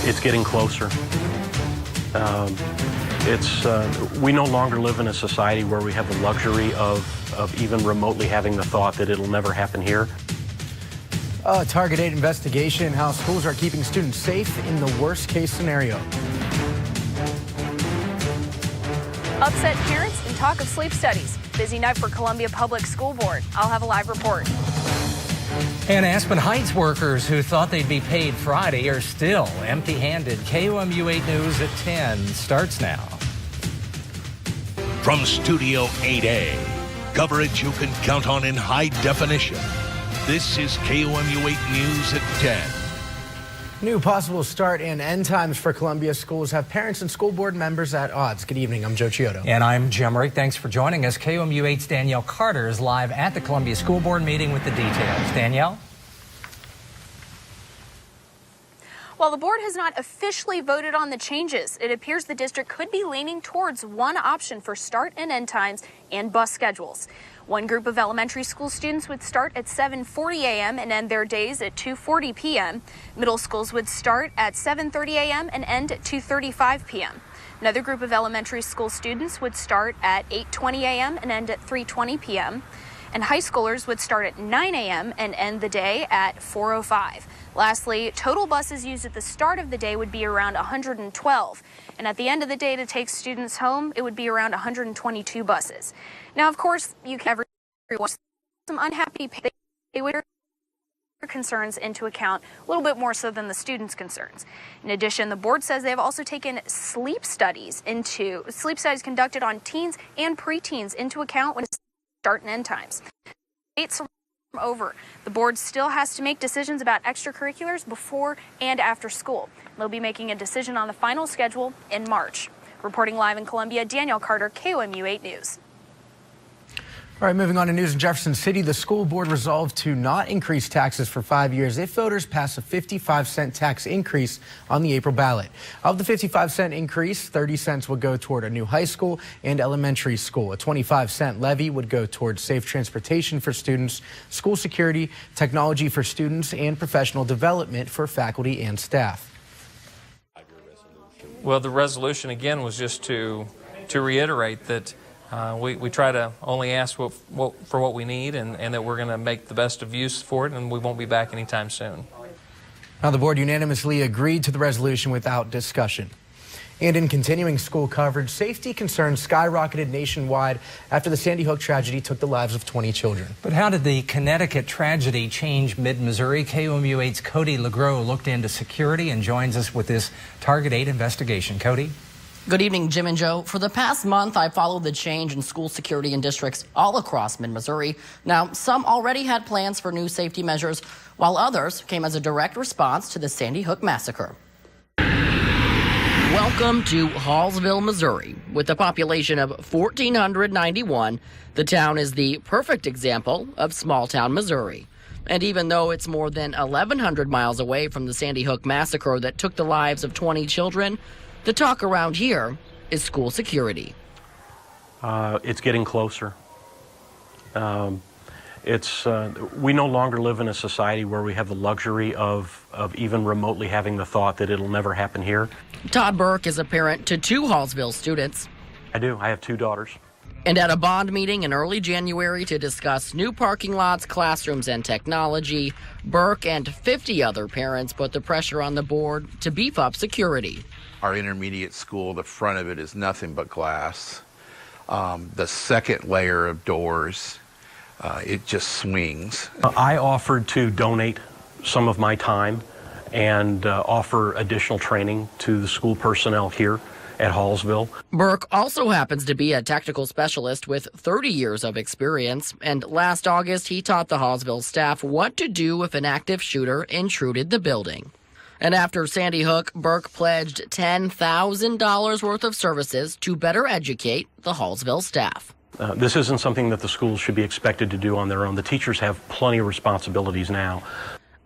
It's getting closer. We no longer live in a society where we have the luxury of even remotely having the thought that it'll never happen here. A targeted investigation how schools are keeping students safe in the worst case scenario. Upset parents and talk of sleep studies. Busy night for Columbia Public School Board. I'll have a live report. And Aspen Heights workers who thought they'd be paid Friday are still empty-handed. KOMU 8 News at 10 starts now. From Studio 8A, coverage you can count on in high definition. This is KOMU 8 News at 10. New possible start and end times for Columbia schools have parents and school board members at odds. Good evening, I'm Joe Chiodo. And I'm Jim Rick. Thanks for joining us. KOMU 8's Danielle Carter is live at the Columbia School Board meeting with the details. Danielle? While the board has not officially voted on the changes, it appears the district could be leaning towards one option for start and end times and bus schedules. One group of elementary school students would start at 7:40 a.m. and end their days at 2:40 p.m. Middle schools would start at 7:30 a.m. and end at 2:35 p.m. Another group of elementary school students would start at 8:20 a.m. and end at 3:20 p.m. And high schoolers would start at 9 a.m. and end the day at 4:05. Lastly, total buses used at the start of the day would be around 112. And at the end of the day to take students home, it would be around 122 buses. Now, of course, you can everyone some unhappy parents. They would take their concerns into account a little bit more so than the students' concerns. In addition, the board says they have also taken sleep studies conducted on teens and preteens into account when start and end times. It's over. The board still has to make decisions about extracurriculars before and after school. They'll be making a decision on the final schedule in March. Reporting live in Columbia, Danielle Carter, KOMU 8 News. All right, moving on to news in Jefferson City. The school board resolved to not increase taxes for 5 years if voters pass a 55-cent tax increase on the April ballot. Of the 55-cent increase, 30 cents would go toward a new high school and elementary school. A 25-cent levy would go towards safe transportation for students, school security, technology for students, and professional development for faculty and staff. Well, the resolution again was just to reiterate that we try to only ask for what we need and that we're going to make the best of use for it, and we won't be back anytime soon. Now, the board unanimously agreed to the resolution without discussion. And in continuing school coverage, safety concerns skyrocketed nationwide after the Sandy Hook tragedy took the lives of 20 children. But how did the Connecticut tragedy change mid-Missouri? KOMU 8's Cody LeGros looked into security and joins us with this Target 8 investigation. Cody? Good evening, Jim and Joe. For the past month, I followed the change in school security in districts all across mid-Missouri. Now, some already had plans for new safety measures, while others came as a direct response to the Sandy Hook massacre. Welcome to Hallsville, Missouri. With a population of 1,491, the town is the perfect example of small-town Missouri. And even though it's more than 1,100 miles away from the Sandy Hook massacre that took the lives of 20 children, the talk around here is school security. It's getting closer. We no longer live in a society where we have the luxury of even remotely having the thought that it'll never happen here. Todd Burke is a parent to 2 Hallsville students. I do. I have 2 daughters. And at a bond meeting in early January to discuss new parking lots, classrooms, and technology, Burke and 50 other parents put the pressure on the board to beef up security. Our intermediate school, the front of it is nothing but glass. The second layer of doors, it just swings. I offered to donate some of my time and offer additional training to the school personnel here at Hallsville. Burke also happens to be a technical specialist with 30 years of experience, and last August he taught the Hallsville staff what to do if an active shooter intruded the building. And after Sandy Hook, Burke pledged $10,000 worth of services to better educate the Hallsville staff. This isn't something that the schools should be expected to do on their own. The teachers have plenty of responsibilities now.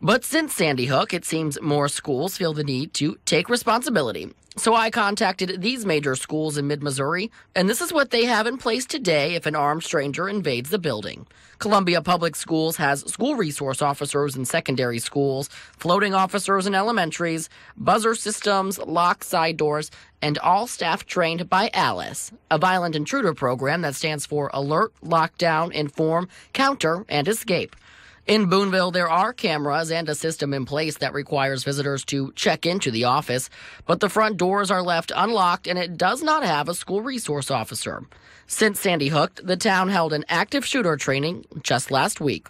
But since Sandy Hook, it seems more schools feel the need to take responsibility So I contacted these major schools in mid-Missouri, and this is what they have in place today if an armed stranger invades the building. Columbia Public Schools has school resource officers in secondary schools, floating officers in elementaries, buzzer systems, locked side doors, and all staff trained by ALICE, a violent intruder program that stands for Alert, Lockdown, Inform, Counter, and Escape. In Boonville, there are cameras and a system in place that requires visitors to check into the office, but the front doors are left unlocked and it does not have a school resource officer. Since Sandy Hook, the town held an active shooter training just last week.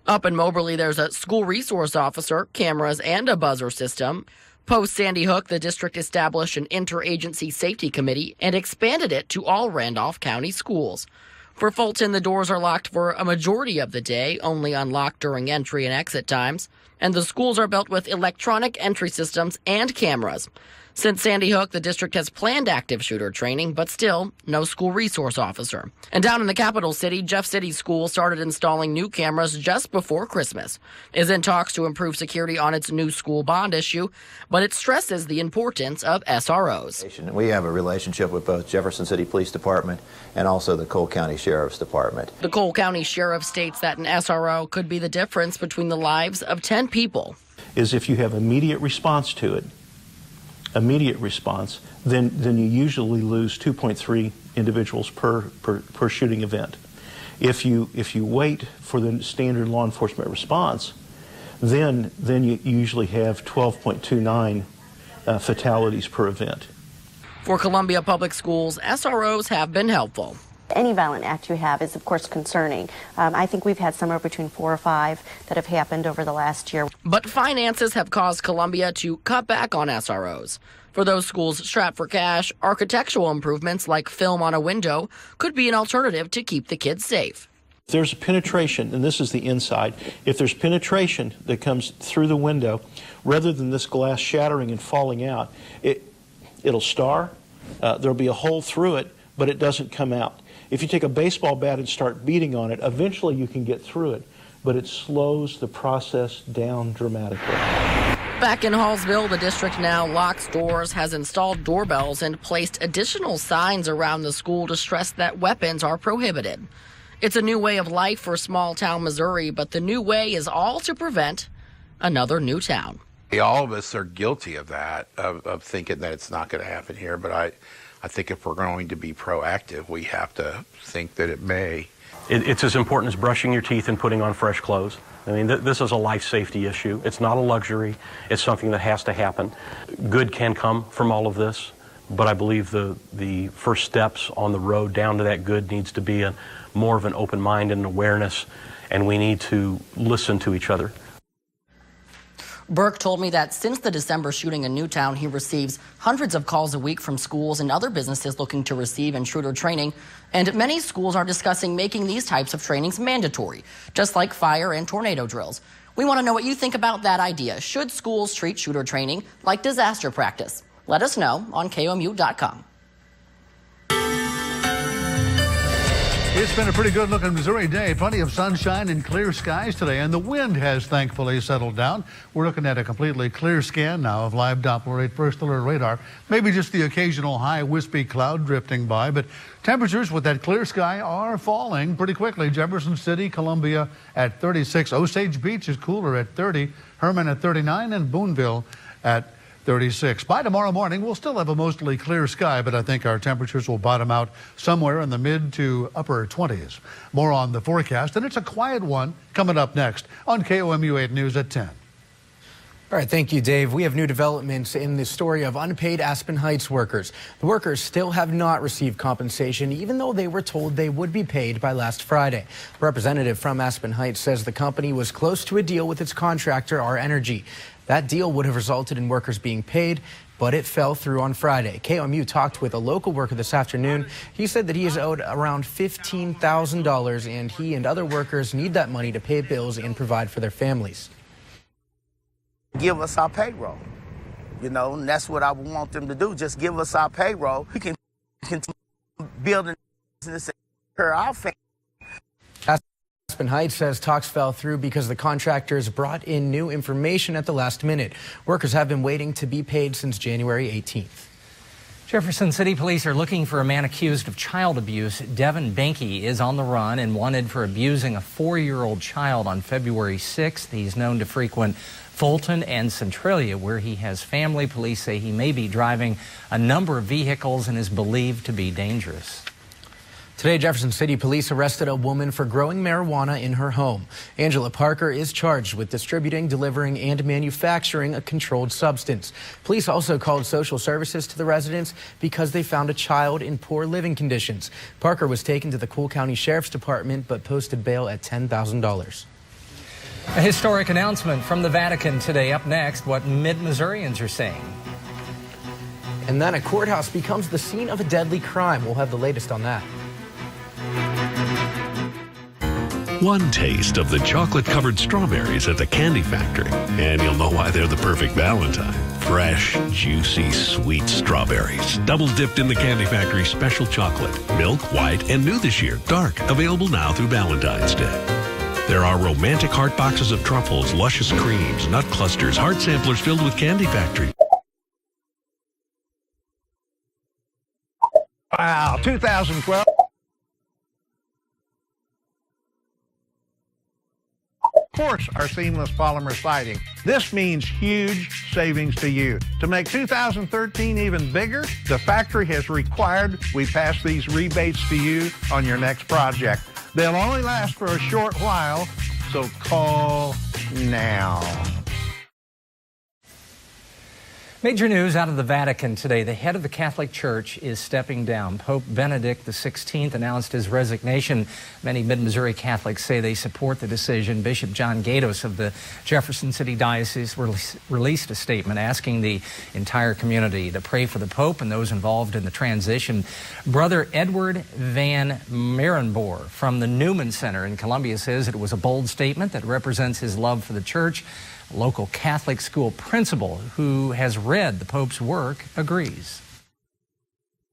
Up in Moberly, there's a school resource officer, cameras, and a buzzer system. Post Sandy Hook, the district established an interagency safety committee and expanded it to all Randolph County schools. For Fulton, the doors are locked for a majority of the day, only unlocked during entry and exit times, and the schools are built with electronic entry systems and cameras. Since Sandy Hook, the district has planned active shooter training, but still no school resource officer. And down in the capital city, Jeff City School started installing new cameras just before Christmas. Is in talks to improve security on its new school bond issue, but it stresses the importance of SROs. We have a relationship with both Jefferson City Police Department and also the Cole County Sheriff's Department. The Cole County Sheriff states that an SRO could be the difference between the lives of 10 people. Is if you have immediate response to it, then you usually lose 2.3 individuals per shooting event. If you wait for the standard law enforcement response, then you usually have 12.29 fatalities per event. For Columbia Public Schools, SROs have been helpful. Any violent act you have is, of course, concerning. I think we've had somewhere between 4 or 5 that have happened over the last year. But finances have caused Columbia to cut back on SROs. For those schools strapped for cash, architectural improvements like film on a window could be an alternative to keep the kids safe. If there's penetration, and this is the inside, if there's penetration that comes through the window, rather than this glass shattering and falling out, it'll star, there'll be a hole through it, but it doesn't come out. If you take a baseball bat and start beating on it, eventually you can get through it, but it slows the process down dramatically. Back in Hallsville, the district now locks doors, has installed doorbells, and placed additional signs around the school to stress that weapons are prohibited. It's a new way of life for small-town Missouri, but the new way is all to prevent another new town. All of us are guilty of that, of thinking that it's not going to happen here, but I think if we're going to be proactive, we have to think that it may. It's as important as brushing your teeth and putting on fresh clothes. I mean, this is a life safety issue. It's not a luxury. It's something that has to happen. Good can come from all of this, but I believe the first steps on the road down to that good needs to be more of an open mind and awareness, and we need to listen to each other. Burke told me that since the December shooting in Newtown, he receives hundreds of calls a week from schools and other businesses looking to receive intruder training, and many schools are discussing making these types of trainings mandatory, just like fire and tornado drills. We want to know what you think about that idea. Should schools treat shooter training like disaster practice? Let us know on KOMU.com. It's been a pretty good-looking Missouri day. Plenty of sunshine and clear skies today, and the wind has thankfully settled down. We're looking at a completely clear scan now of live Doppler first alert radar. Maybe just the occasional high wispy cloud drifting by, but temperatures with that clear sky are falling pretty quickly. Jefferson City, Columbia at 36. Osage Beach is cooler at 30. Herman at 39, and Boonville at 36. By tomorrow morning, we'll still have a mostly clear sky, but I think our temperatures will bottom out somewhere in the mid to upper 20s. More on the forecast, and it's a quiet one coming up next on KOMU 8 News at 10. All right, thank you, Dave. We have new developments in the story of unpaid Aspen Heights workers. The workers still have not received compensation, even though they were told they would be paid by last Friday. A representative from Aspen Heights says the company was close to a deal with its contractor, R Energy. That deal would have resulted in workers being paid, but it fell through on Friday. KOMU talked with a local worker this afternoon. He said that he is owed around $15,000, and he and other workers need that money to pay bills and provide for their families. Give us our payroll, and that's what I want them to do. Just give us our payroll. We can continue building business and our family. Aspen Heights says talks fell through because the contractors brought in new information at the last minute. Workers have been waiting to be paid since January 18th. Jefferson City Police are looking for a man accused of child abuse. Devin Benke is on the run and wanted for abusing a 4-year-old child on February 6th. He's known to frequent Fulton and Centralia, where he has family. Police say he may be driving a number of vehicles and is believed to be dangerous. Today, Jefferson City Police arrested a woman for growing marijuana in her home. Angela Parker is charged with distributing, delivering, and manufacturing a controlled substance. Police also called social services to the residence because they found a child in poor living conditions. Parker was taken to the Cole County Sheriff's Department but posted bail at $10,000. A historic announcement from the Vatican today. Up next, what Mid-Missourians are saying. And then a courthouse becomes the scene of a deadly crime. We'll have the latest on that. One taste of the chocolate-covered strawberries at the candy factory, and you'll know why they're the perfect Valentine. Fresh, juicy, sweet strawberries, double-dipped in the candy factory special chocolate. Milk, white, and new this year, dark. Available now through Valentine's Day. There are romantic heart boxes of truffles, luscious creams, nut clusters, heart samplers filled with candy factory. Wow, 2012. Course our seamless polymer siding. This means huge savings to you. To make 2013 even bigger, the factory has required we pass these rebates to you on your next project. They'll only last for a short while, so call now. Major news out of the Vatican today. The head of the Catholic Church is stepping down. Pope Benedict XVI announced his resignation. Many Mid-Missouri Catholics say they support the decision. Bishop John Gatos of the Jefferson City Diocese released a statement asking the entire community to pray for the Pope and those involved in the transition. Brother Edward Van Merenboer from the Newman Center in Columbia says it was a bold statement that represents his love for the church. A local Catholic school principal who has read the Pope's work agrees.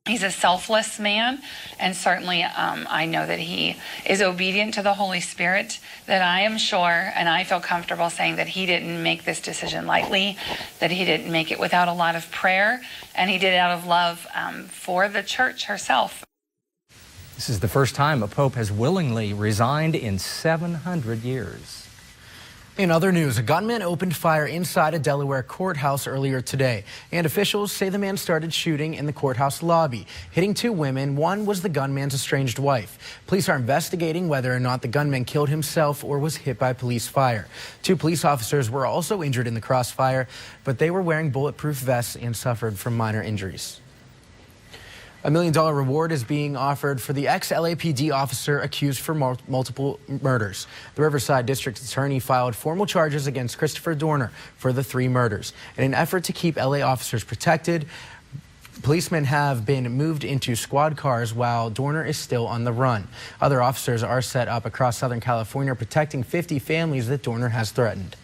He's a selfless man, and certainly I know that he is obedient to the Holy Spirit, that I am sure, and I feel comfortable saying that he didn't make this decision lightly, that he didn't make it without a lot of prayer, and he did it out of love for the church herself. This is the first time a pope has willingly resigned in 700 years. In other news, a gunman opened fire inside a Delaware courthouse earlier today, and officials say the man started shooting in the courthouse lobby, hitting 2 women. One was the gunman's estranged wife. Police are investigating whether or not the gunman killed himself or was hit by police fire. 2 police officers were also injured in the crossfire, but they were wearing bulletproof vests and suffered from minor injuries. A $1 million reward is being offered for the ex-LAPD officer accused for multiple murders. The Riverside District Attorney filed formal charges against Christopher Dorner for the 3 murders. In an effort to keep LA officers protected, policemen have been moved into squad cars while Dorner is still on the run. Other officers are set up across Southern California protecting 50 families that Dorner has threatened.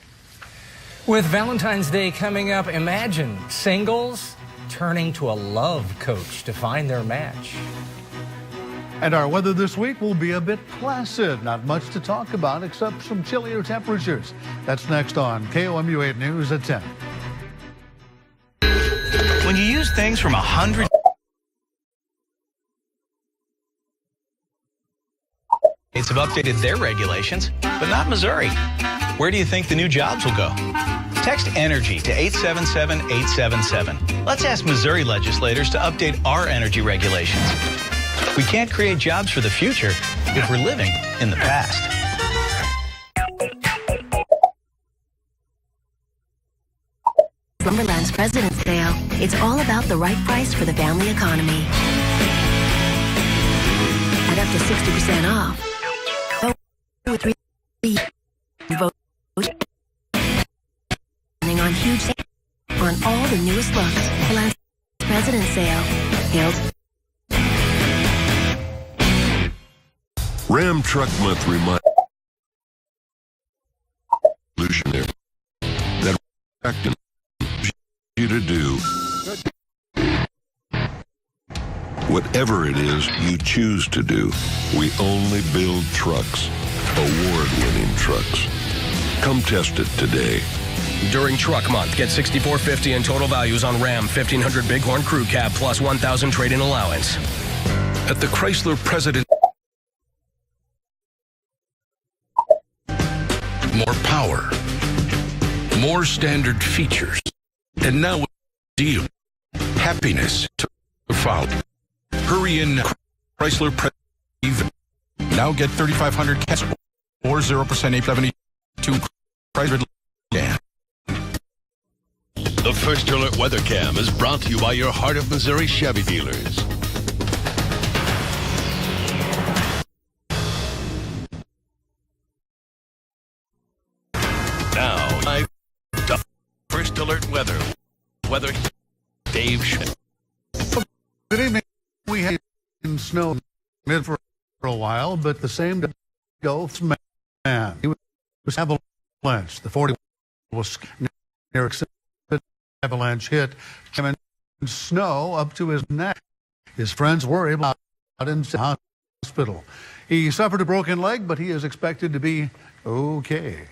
With Valentine's Day coming up, imagine singles turning to a love coach to find their match. And our weather this week will be a bit placid. Not much to talk about except some chillier temperatures. That's next on KOMU 8 News at 10. When you use things from 100... states have updated their regulations, but not Missouri. Where do you think the new jobs will go? Text ENERGY to 877-877. Let's ask Missouri legislators to update our energy regulations. We can't create jobs for the future if we're living in the past. Lumberland's President's Sale. It's all about the right price for the family economy. At up to 60% off. Vote on huge sale on all the newest looks. Lumberland's President's Sale. Ram Truck Month reminds that you to do whatever it is you choose to do. We only build trucks, award-winning trucks. Come test it today. During Truck Month, get $64.50 in total values on Ram 1500 Bighorn Crew Cab plus $1,000 trade-in allowance. At the Chrysler President, more power, more standard features, and now a deal. Happiness to follow. Hurry in now. Chrysler President. Now get 3,500 cash or 0% A72 Chrysler. Yeah. The First Alert Weather Cam is brought to you by your Heart of Missouri Chevy dealers. Now, live First Alert Weather. Dave Schmidt. Good evening. We had snow mid for a while, but the same goes man. He was avalanche. The 40 was near avalanche hit him in snow up to his neck. His friends were able to out in the hospital. He suffered a broken leg, but he is expected to be okay.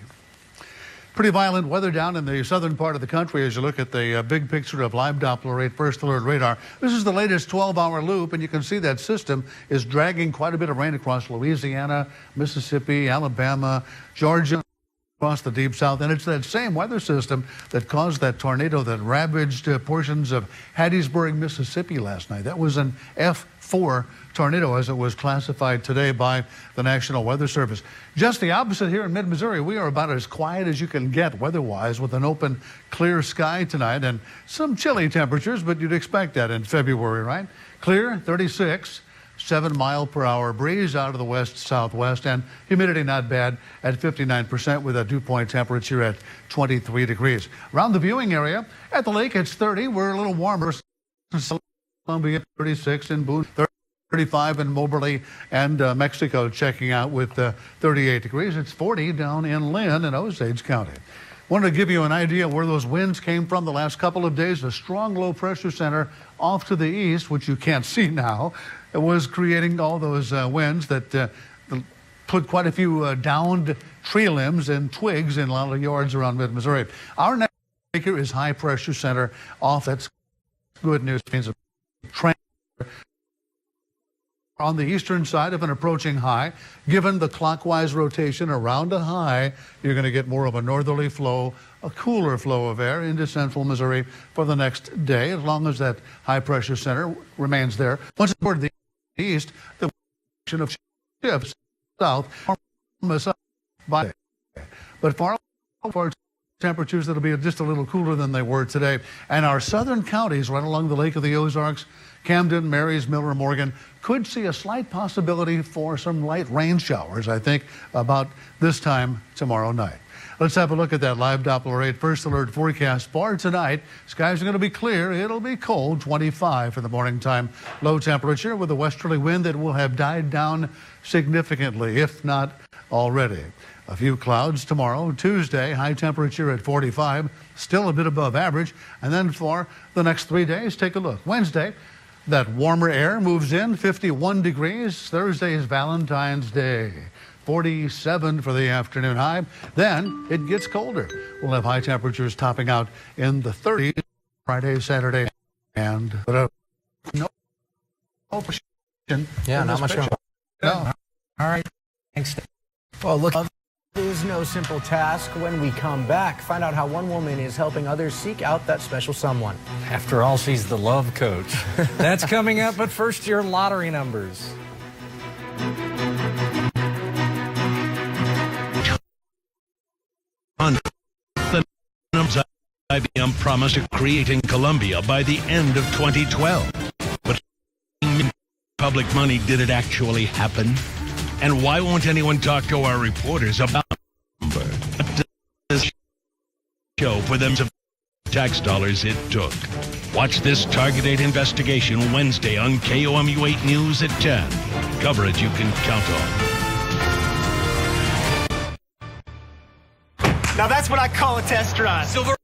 Pretty violent weather down in the southern part of the country as you look at the big picture of live Doppler rate First Alert radar. This is the latest 12-hour loop, and you can see that system is dragging quite a bit of rain across Louisiana, Mississippi, Alabama, Georgia, across the deep south. And it's that same weather system that caused that tornado that ravaged portions of Hattiesburg, Mississippi last night. That was an F4 tornado as it was classified today by the National Weather Service. Just the opposite here in mid-Missouri. We are about as quiet as you can get weather-wise with an open, clear sky tonight and some chilly temperatures, but you'd expect that in February, right? Clear, 36. 7-mile-per-hour breeze out of the west-southwest, and humidity not bad at 59% with a dew-point temperature at 23 degrees. Around the viewing area, at the lake, it's 30. We're a little warmer. Columbia, 36 in Boone, 35 in Moberly, and Mexico checking out with 38 degrees. It's 40 down in Lynn and Osage County. Wanted to give you an idea where those winds came from the last couple of days. A strong low-pressure center off to the east, which you can't see now, it was creating all those winds that put quite a few downed tree limbs and twigs in a lot of yards around mid-Missouri. Our next speaker is high-pressure center off. That's good news. Means a trend on the eastern side of an approaching high. Given the clockwise rotation around a high, you're going to get more of a northerly flow, a cooler flow of air into central Missouri for the next day, as long as that high-pressure center remains there. Once toward the east, the direction of shifts south by day. But far temperatures that'll be just a little cooler than they were today. And our southern counties right along the Lake of the Ozarks, Camden, Marys, Miller, Morgan, could see a slight possibility for some light rain showers, I think, about this time tomorrow night. Let's have a look at that live Doppler rate First Alert forecast for tonight. Skies are going to be clear. It'll be cold, 25 for the morning time. Low temperature with a westerly wind that will have died down significantly, if not already. A few clouds tomorrow. Tuesday, high temperature at 45, still a bit above average. And then for the next 3 days, take a look. Wednesday, that warmer air moves in, 51 degrees. Thursday is Valentine's Day. 47 for the afternoon high. Then it gets colder. We'll have high temperatures topping out in the 30s Friday, Saturday, and no. Yeah, not much. No. All right. Thanks. Well, look, it is no simple task. When we come back, find out how one woman is helping others seek out that special someone. After all, she's the love coach. That's coming up, but first, your lottery numbers. On the numbers IBM promised to create in Columbia by the end of 2012. But public money, did it actually happen? And why won't anyone talk to our reporters about this show for them to tax dollars it took? Watch this targeted investigation Wednesday on KOMU 8 News at 10. Coverage you can count on. Now that's what I call a test drive. Silver